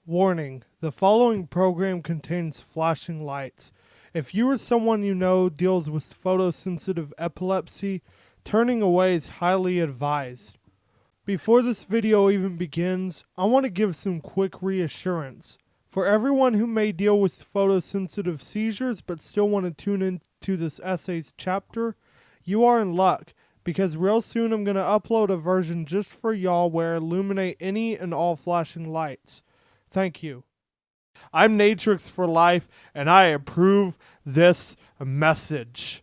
Warning: the following program contains flashing lights. If you or someone you know deals with photosensitive epilepsy, turning away is highly advised. Before this video even begins, I want to give some quick reassurance. For everyone who may deal with photosensitive seizures but still want to tune into this essay's chapter, you are in luck, because real soon I'm going to upload a version just for y'all where I illuminate any and all flashing lights. Thank you. I'm Natrix4Life, and I approve this message.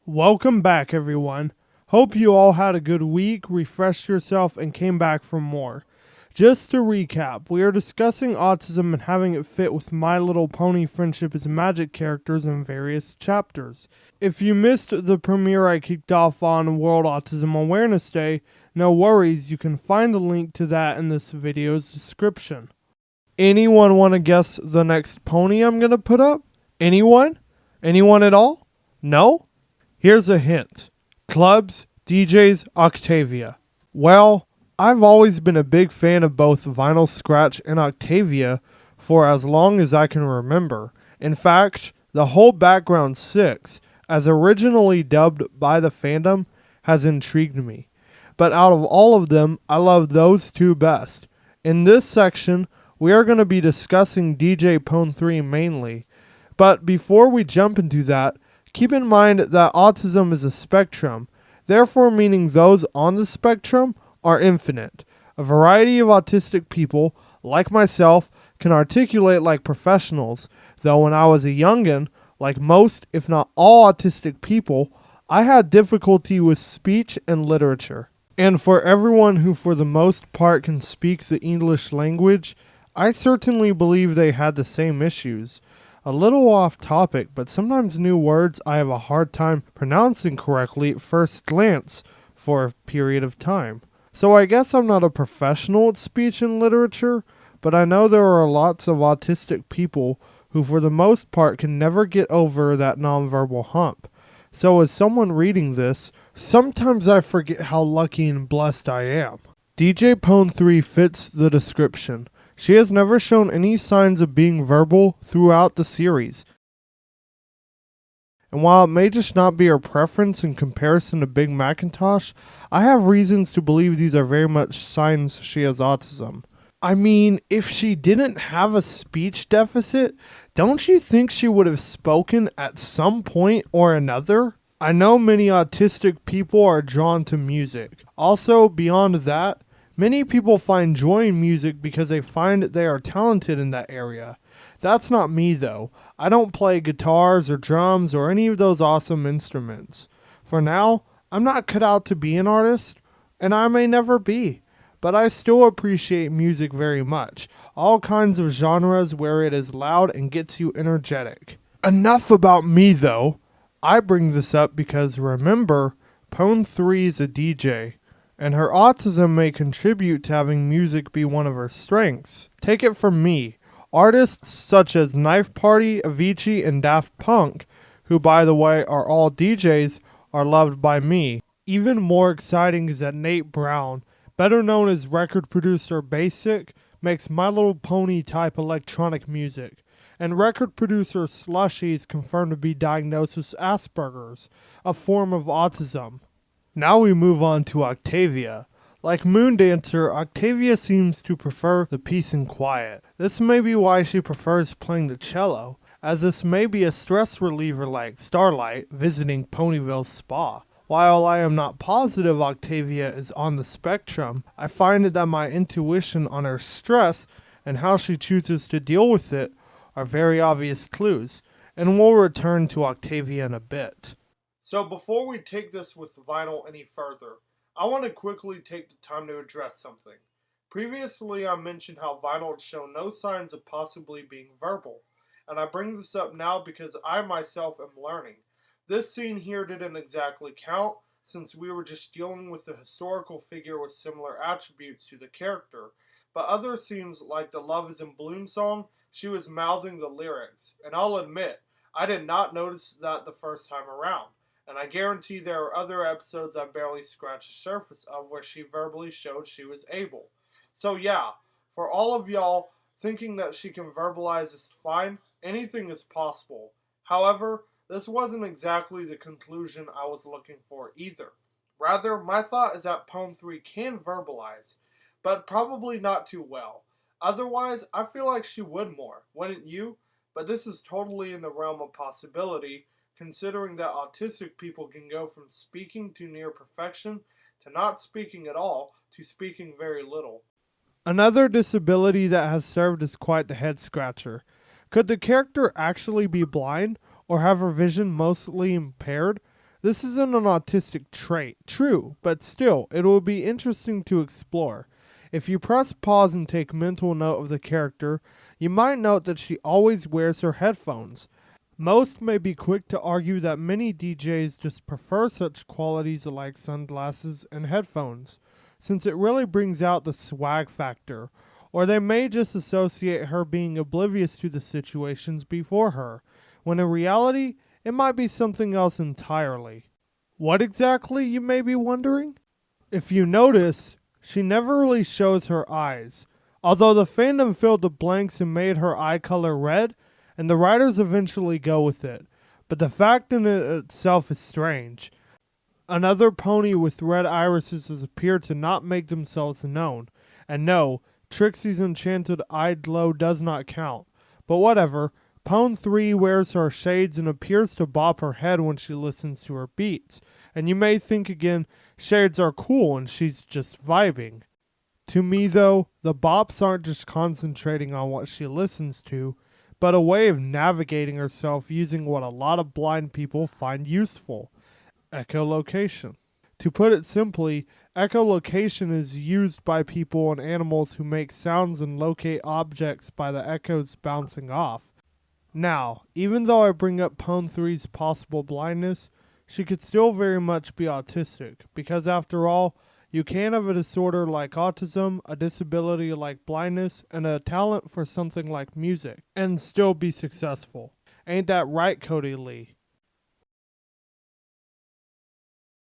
Welcome back, everyone. Hope you all had a good week, refreshed yourself, and came back for more. Just to recap, we are discussing autism and having it fit with My Little Pony Friendship is Magic characters in various chapters. If you missed the premiere I kicked off on World Autism Awareness Day, no worries, you can find the link to that in this video's description. Anyone want to guess the next pony I'm going to put up? Anyone? Anyone at all? No? Here's a hint. Clubs, DJs, Octavia. Well, I've always been a big fan of both Vinyl Scratch and Octavia for as long as I can remember. In fact, the whole Background 6, as originally dubbed by the fandom, has intrigued me. But out of all of them, I love those two best. In this section, we are going to be discussing DJ Pwn 3 mainly. But before we jump into that, keep in mind that autism is a spectrum, therefore meaning those on the spectrum are infinite. A variety of autistic people, like myself, can articulate like professionals, though when I was a youngin', like most if not all autistic people, I had difficulty with speech and literature. And for everyone who for the most part can speak the English language, I certainly believe they had the same issues. A little off topic, but sometimes new words I have a hard time pronouncing correctly at first glance for a period of time. So I guess I'm not a professional at speech and literature, but I know there are lots of autistic people who for the most part can never get over that nonverbal hump. So as someone reading this, sometimes I forget how lucky and blessed I am. DJ Pwn 3 fits the description. She has never shown any signs of being verbal throughout the series. And while it may just not be her preference in comparison to Big Macintosh, I have reasons to believe these are very much signs she has autism. I mean, if she didn't have a speech deficit, don't you think she would have spoken at some point or another? I know many autistic people are drawn to music. Also, beyond that, many people find joy in music because they find they are talented in that area. That's not me though. I don't play guitars or drums or any of those awesome instruments. For now, I'm not cut out to be an artist, and I may never be. But I still appreciate music very much. All kinds of genres where it is loud and gets you energetic. Enough about me though. I bring this up because remember, Pwn 3 is a DJ. And her autism may contribute to having music be one of her strengths. Take it from me, artists such as Knife Party, Avicii, and Daft Punk, who by the way are all DJs, are loved by me. Even more exciting is that Nate Brown, better known as record producer Basic, makes My Little Pony type electronic music. And record producer Slushy is confirmed to be diagnosed with Asperger's, a form of autism. Now we move on to Octavia. Like Moondancer, Octavia seems to prefer the peace and quiet. This may be why she prefers playing the cello, as this may be a stress reliever like Starlight visiting Ponyville's spa. While I am not positive Octavia is on the spectrum, I find that my intuition on her stress and how she chooses to deal with it are very obvious clues, and we'll return to Octavia in a bit. So before we take this with Vinyl any further, I want to quickly take the time to address something. Previously I mentioned how Vinyl had shown no signs of possibly being verbal, and I bring this up now because I myself am learning. This scene here didn't exactly count, since we were just dealing with a historical figure with similar attributes to the character, but other scenes like the Love is in Bloom song, she was mouthing the lyrics, and I'll admit, I did not notice that the first time around. And I guarantee there are other episodes I barely scratched the surface of where she verbally showed she was able. So yeah, For all of y'all thinking that she can verbalize is fine, anything is possible. However, this wasn't exactly the conclusion I was looking for either. Rather, my thought is that Pwn 3 can verbalize, but probably not too well. Otherwise, I feel like she would more, wouldn't you? But this is totally in the realm of possibility, considering that autistic people can go from speaking to near perfection to not speaking at all to speaking very little. Another disability that has served as quite the head scratcher. Could the character actually be blind or have her vision mostly impaired? This isn't an autistic trait, true, but still, it will be interesting to explore. If you press pause and take mental note of the character, you might note that she always wears her headphones. Most may be quick to argue that many DJs just prefer such qualities like sunglasses and headphones, since it really brings out the swag factor, or they may just associate her being oblivious to the situations before her, when in reality, it might be something else entirely. What exactly, you may be wondering? If you notice, she never really shows her eyes, although the fandom filled the blanks and made her eye color red, and the writers eventually go with it, but the fact in it itself is strange. Another pony with red irises has appeared to not make themselves known, and no, Trixie's enchanted eye glow does not count, but whatever. Pwn 3 wears her shades and appears to bop her head when she listens to her beats, and you may think again, shades are cool and she's just vibing. To me though, the bops aren't just concentrating on what she listens to, but a way of navigating herself using what a lot of blind people find useful: echolocation. To put it simply, echolocation is used by people and animals who make sounds and locate objects by the echoes bouncing off. Now, even though I bring up Pwn 3's possible blindness, she could still very much be autistic, because after all, you can have a disorder like autism, a disability like blindness, and a talent for something like music, and still be successful. Ain't that right, Cody Lee?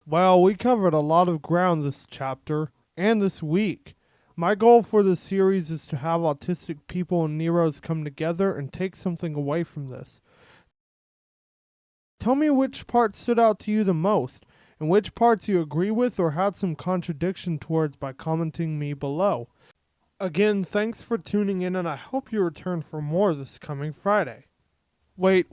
Well, we covered a lot of ground this chapter, and this week. My goal for this series is to have autistic people and Neros come together and take something away from this. Tell me which part stood out to you the most, and which parts you agree with or had some contradiction towards by commenting me below. Again, thanks for tuning in, and I hope you return for more this coming Friday. Wait.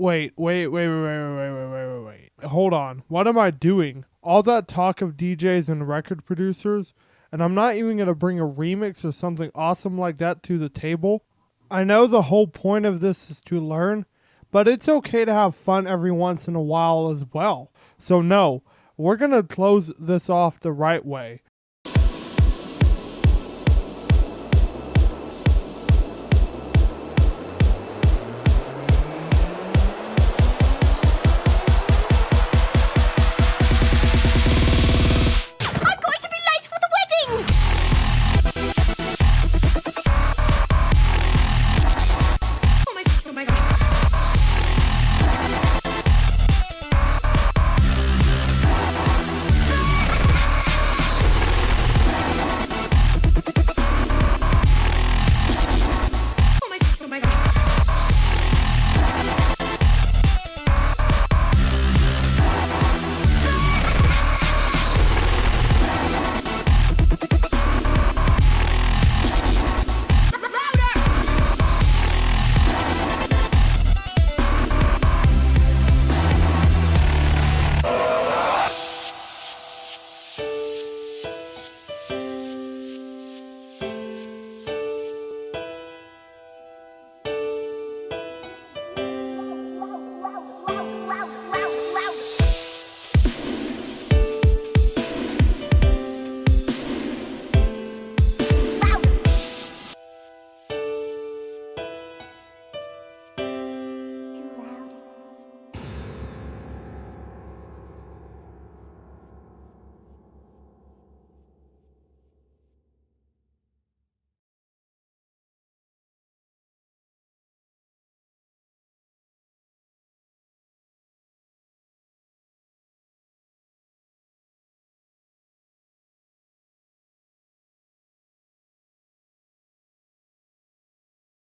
Hold on. What am I doing? All that talk of DJs and record producers, and I'm not even going to bring a remix or something awesome like that to the table? I know the whole point of this is to learn, but it's okay to have fun every once in a while as well. So no, we're going to close this off the right way.